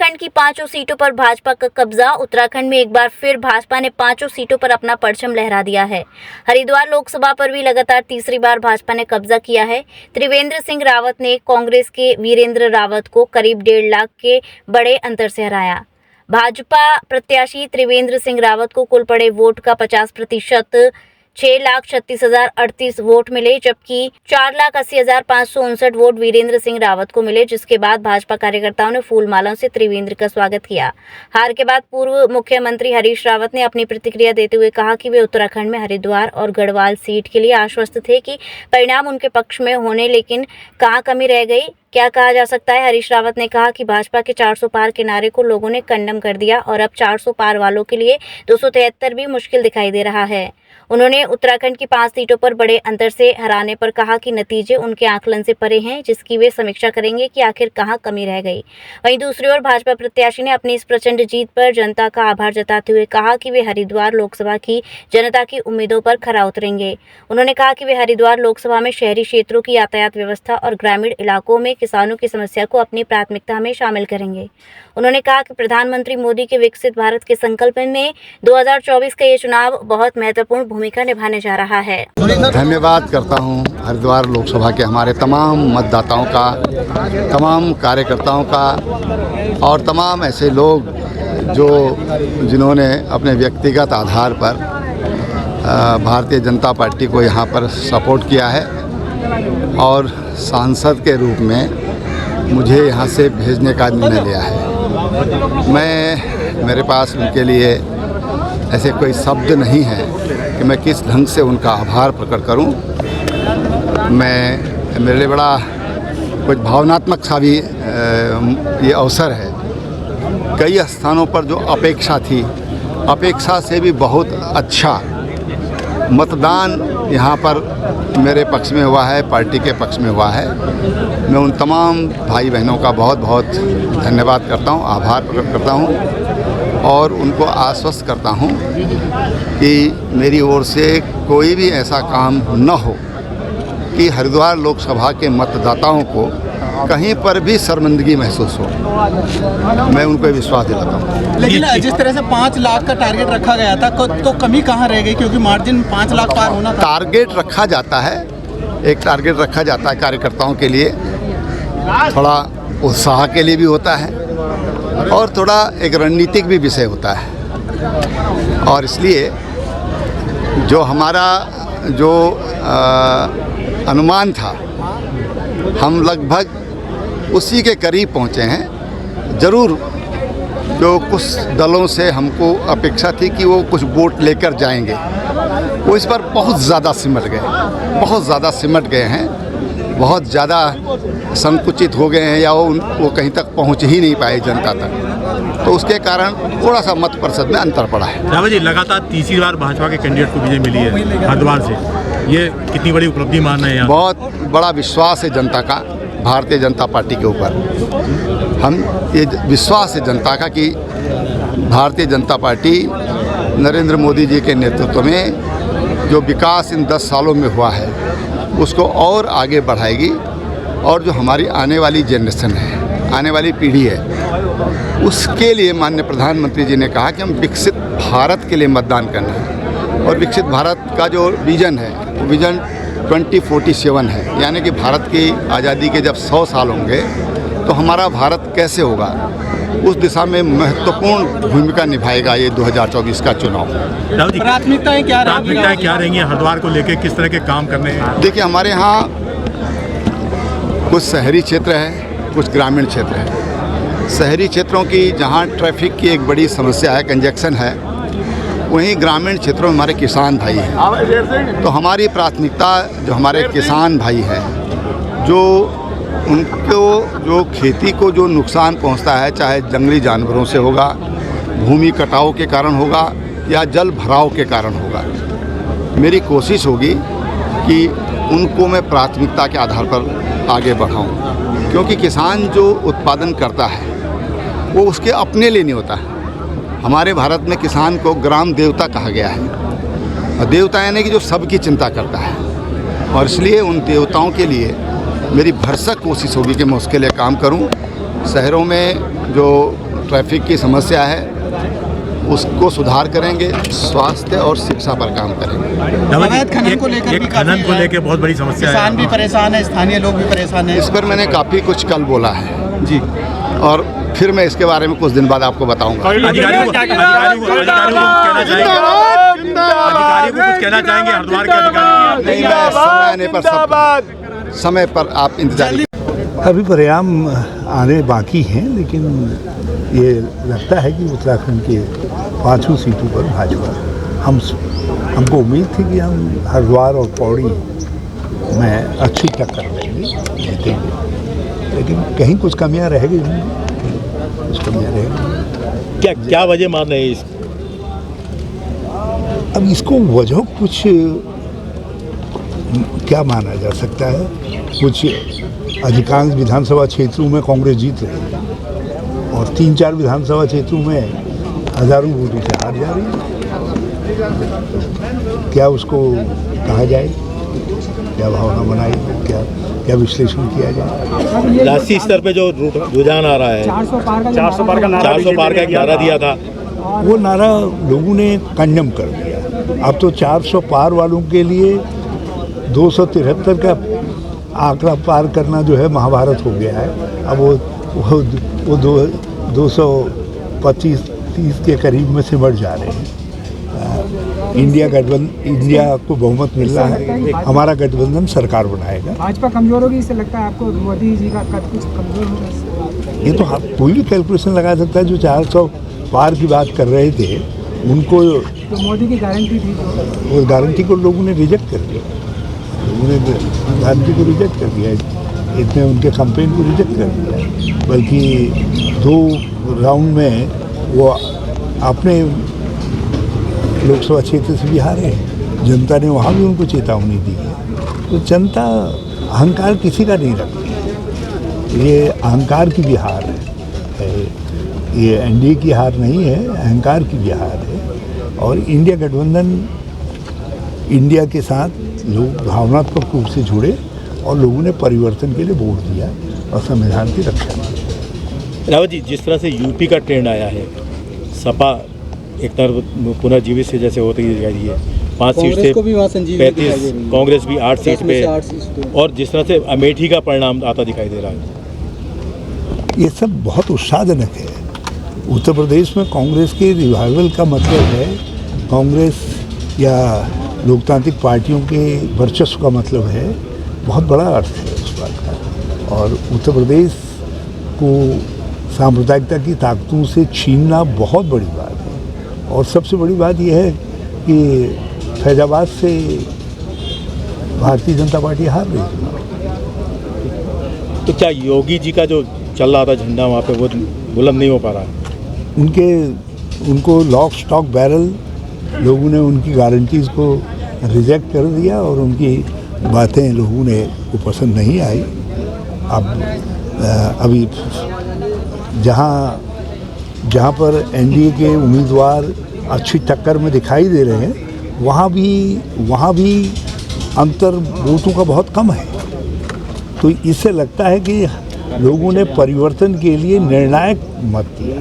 उत्तराखंड की 5 सीटों पर भाजपा का कब्जा। उत्तराखंड में एक बार फिर भाजपा ने 5 सीटों पर अपना परचम लहरा दिया है। हरिद्वार लोकसभा पर भी लगातार तीसरी बार भाजपा ने कब्जा किया है। त्रिवेंद्र सिंह रावत ने कांग्रेस के वीरेंद्र रावत को करीब 1.5 लाख के बड़े अंतर से हराया। भाजपा प्रत्याशी त्रिवेंद्र सिंह रावत को कुल पड़े वोट का 50% 6,36,038 वोट मिले, जबकि 4,80,559 वोट वीरेंद्र सिंह रावत को मिले, जिसके बाद भाजपा कार्यकर्ताओं ने फूल मालाओं से त्रिवेंद्र का स्वागत किया। हार के बाद पूर्व मुख्यमंत्री हरीश रावत ने अपनी प्रतिक्रिया देते हुए कहा कि वे उत्तराखंड में हरिद्वार और गढ़वाल सीट के लिए आश्वस्त थे कि परिणाम उनके पक्ष में होने, लेकिन कहां कमी रह गई, क्या कहा जा सकता है। हरीश रावत ने कहा कि भाजपा के 400 पार के नारे को लोगों ने कंडम कर दिया और अब 400 पार वालों के लिए 273 भी मुश्किल दिखाई दे रहा है। उन्होंने उत्तराखंड की 5 सीटों पर बड़े अंतर से हराने पर कहा कि नतीजे उनके आकलन से परे हैं, जिसकी वे समीक्षा करेंगे कि आखिर कहां कमी रह गई। वहीं दूसरी ओर भाजपा प्रत्याशी ने अपनी इस प्रचंड जीत पर जनता का आभार जताते हुए कहा कि वे हरिद्वार लोकसभा की जनता की उम्मीदों पर खरा उतरेंगे। उन्होंने कहा कि वे हरिद्वार लोकसभा में शहरी क्षेत्रों की यातायात व्यवस्था और ग्रामीण इलाकों में किसानों की समस्या को अपनी प्राथमिकता में शामिल करेंगे। उन्होंने कहा कि प्रधानमंत्री मोदी के विकसित भारत के संकल्प में 2024 का ये चुनाव बहुत महत्वपूर्ण भूमिका निभाने जा रहा है। धन्यवाद करता हूं हरिद्वार लोकसभा के हमारे तमाम मतदाताओं का, तमाम कार्यकर्ताओं का और तमाम ऐसे लोग जिन्होंने अपने व्यक्तिगत आधार पर भारतीय जनता पार्टी को यहां पर सपोर्ट किया है और सांसद के रूप में मुझे यहां से भेजने का निर्णय लिया है। मेरे पास उनके लिए ऐसे कोई शब्द नहीं है कि मैं किस ढंग से उनका आभार प्रकट करूं। मेरे लिए बड़ा कुछ भावनात्मक सा भी ये अवसर है। कई स्थानों पर जो अपेक्षा थी, अपेक्षा से भी बहुत अच्छा मतदान यहाँ पर मेरे पक्ष में हुआ है, पार्टी के पक्ष में हुआ है। मैं उन तमाम भाई बहनों का बहुत बहुत धन्यवाद करता हूँ, आभार प्रकट करता हूँ और उनको आश्वस्त करता हूँ कि मेरी ओर से कोई भी ऐसा काम न हो कि हरिद्वार लोकसभा के मतदाताओं को कहीं पर भी शर्मिंदगी महसूस हो। मैं उनको विश्वास दिलाता हूँ। लेकिन जिस तरह से 5 लाख का टारगेट रखा गया था तो कमी कहाँ रह गई, क्योंकि मार्जिन 5 लाख पार होना था। टारगेट रखा जाता है, एक टारगेट रखा जाता है कार्यकर्ताओं के लिए, थोड़ा उत्साह के लिए भी होता है और थोड़ा एक रणनीतिक भी विषय होता है। और इसलिए जो हमारा अनुमान था, हम लगभग उसी के करीब पहुँचे हैं। ज़रूर जो कुछ दलों से हमको अपेक्षा थी कि वो कुछ वोट लेकर जाएंगे, वो इस पर बहुत ज़्यादा सिमट गए हैं, बहुत ज़्यादा संकुचित हो गए हैं या वो कहीं तक पहुँच ही नहीं पाए जनता तक। तो उसके कारण थोड़ा सा मत प्रतिशत में अंतर पड़ा है। रावत जी, लगातार तीसरी बार भाजपा के कैंडिडेट को विजय मिली है हरिद्वार से, ये कितनी बड़ी उपलब्धि मान रहे हैं? बहुत बड़ा विश्वास है जनता का भारतीय जनता पार्टी के ऊपर। हम ये विश्वास है जनता का कि भारतीय जनता पार्टी नरेंद्र मोदी जी के नेतृत्व में जो विकास इन 10 सालों में हुआ है उसको और आगे बढ़ाएगी और जो हमारी आने वाली जनरेशन है, आने वाली पीढ़ी है, उसके लिए माननीय प्रधानमंत्री जी ने कहा कि हम विकसित भारत के लिए मतदान करना है। और विकसित भारत का जो विज़न है, वो विज़न 2047 है, यानी कि भारत की आज़ादी के जब 100 साल होंगे तो हमारा भारत कैसे होगा, उस दिशा में महत्वपूर्ण भूमिका निभाएगा ये 2024 का चुनाव। प्राथमिकताएं क्या रहेंगी हरिद्वार को लेकर, किस तरह के काम करने हैं? देखिए, हमारे यहाँ कुछ शहरी क्षेत्र है, कुछ ग्रामीण क्षेत्र है। शहरी क्षेत्रों की जहाँ ट्रैफिक की एक बड़ी समस्या है, कंजेक्शन है, वहीं ग्रामीण क्षेत्रों में हमारे किसान भाई हैं। तो हमारी प्राथमिकता जो हमारे किसान भाई हैं, जो उनको जो खेती को जो नुकसान पहुंचता है, चाहे जंगली जानवरों से होगा, भूमि कटाव के कारण होगा या जल भराव के कारण होगा, मेरी कोशिश होगी कि उनको मैं प्राथमिकता के आधार पर आगे बढ़ाऊं। क्योंकि किसान जो उत्पादन करता है वो उसके अपने लिए नहीं होता है। हमारे भारत में किसान को ग्राम देवता कहा गया है, और देवता यानी कि जो सबकी चिंता करता है, और इसलिए उन देवताओं के लिए मेरी भरसक कोशिश होगी कि मैं उसके लिए काम करूं। शहरों में जो ट्रैफिक की समस्या है उसको सुधार करेंगे, स्वास्थ्य और शिक्षा पर काम करेंगे। अवैध खनन को लेकर भी खनन को लेकर बहुत बड़ी समस्या है, किसान भी परेशान है, स्थानीय लोग भी परेशान हैं। इस पर मैंने काफ़ी कुछ कल बोला है जी, और फिर मैं इसके बारे में कुछ दिन बाद आपको बताऊंगा। अधिकारियों को कुछ कहना चाहेंगे हरिद्वार के अधिकारी? नहीं, मैं समय आने पर सब समय पर आप इंतजार अभी परिणाम आने बाकी हैं, लेकिन ये लगता है कि उत्तराखंड के 5 सीटों पर भाजपा हमको उम्मीद थी कि हम हरिद्वार और पौड़ी में अच्छी टक्कर लेंगे, जीतेंगे, लेकिन कहीं कुछ कमियां रह गई होंगी, कुछ कमियां रह गई। क्या वजह मान रहे हैं इसकी? अब इसको वजह कुछ क्या माना जा सकता है? कुछ अधिकांश विधानसभा क्षेत्रों में कांग्रेस जीत रही है और 3-4 विधानसभा क्षेत्रों में हजारों वोटों से हार जा रही है। क्या उसको कहा जाए, क्या भावना बनाई, क्या विश्लेषण किया जाए? राष्ट्रीय स्तर पे जो रुझान आ रहा है, 400 पार का एक नारा दिया था, वो नारा लोगों ने कंडेम कर दिया। अब तो 400 पार वालों के लिए 273 का आंकड़ा पार करना जो है महाभारत हो गया है। अब वो 225-30 के करीब में सिमट जा रहे हैं। इंडिया को बहुमत मिल रहा है, हमारा गठबंधन सरकार बनाएगा। भाजपा कमजोर होगी, इससे लगता है आपको मोदी जी का कद कुछ कमजोर होगा? ये तो कोई भी कैलकुलेशन लगा सकता है। जो 400 पार की बात कर रहे थे उनको तो मोदी की गारंटी थी, उस गारंटी को लोगों ने रिजेक्ट कर दिया। लोगों ने गारंटी को रिजेक्ट कर दिया, इतने उनके कैंपेन को रिजेक्ट कर दिया। बल्कि 2 राउंड में वो अपने लोकसभा क्षेत्र से भी हारे। जनता ने वहाँ भी उनको चेतावनी दी है। तो जनता अहंकार किसी का नहीं रखती, ये अहंकार की भी हार है। ये एनडीए की हार नहीं है, अहंकार की भी हार है। और इंडिया गठबंधन, इंडिया के साथ लोग भावनात्मक रूप से जुड़े और लोगों ने परिवर्तन के लिए वोट दिया और संविधान की रक्षा की। रावत जी, जिस तरह से यूपी का ट्रेंड आया है, सपा एक तरफ पुनर्जीवित से जैसे होती दिखाई दी है, 5 सीट से 35, कांग्रेस भी 8 सीट पे, और जिस तरह से अमेठी का परिणाम आता दिखाई दे रहा है, ये सब बहुत उत्साहजनक है। उत्तर प्रदेश में कांग्रेस के रिवाइवल का मतलब है, कांग्रेस या लोकतांत्रिक पार्टियों के वर्चस्व का मतलब है, बहुत बड़ा अर्थ है उस बात का। और उत्तर प्रदेश को सांप्रदायिकता की ताकतों से छीनना बहुत बड़ी बात है। और सबसे बड़ी बात यह है कि फैजाबाद से भारतीय जनता पार्टी हार रही है। तो क्या योगी जी का जो चल रहा था झंडा वहाँ पे वो बुलंद नहीं हो पा रहा है? उनको लॉक स्टॉक बैरल लोगों ने उनकी गारंटीज़ को रिजेक्ट कर दिया और उनकी बातें लोगों ने को पसंद नहीं आई। अभी जहाँ पर एनडीए के उम्मीदवार अच्छी टक्कर में दिखाई दे रहे हैं, वहाँ भी अंतर वोटों का बहुत कम है। तो इससे लगता है कि लोगों ने परिवर्तन के लिए निर्णायक मत दिया।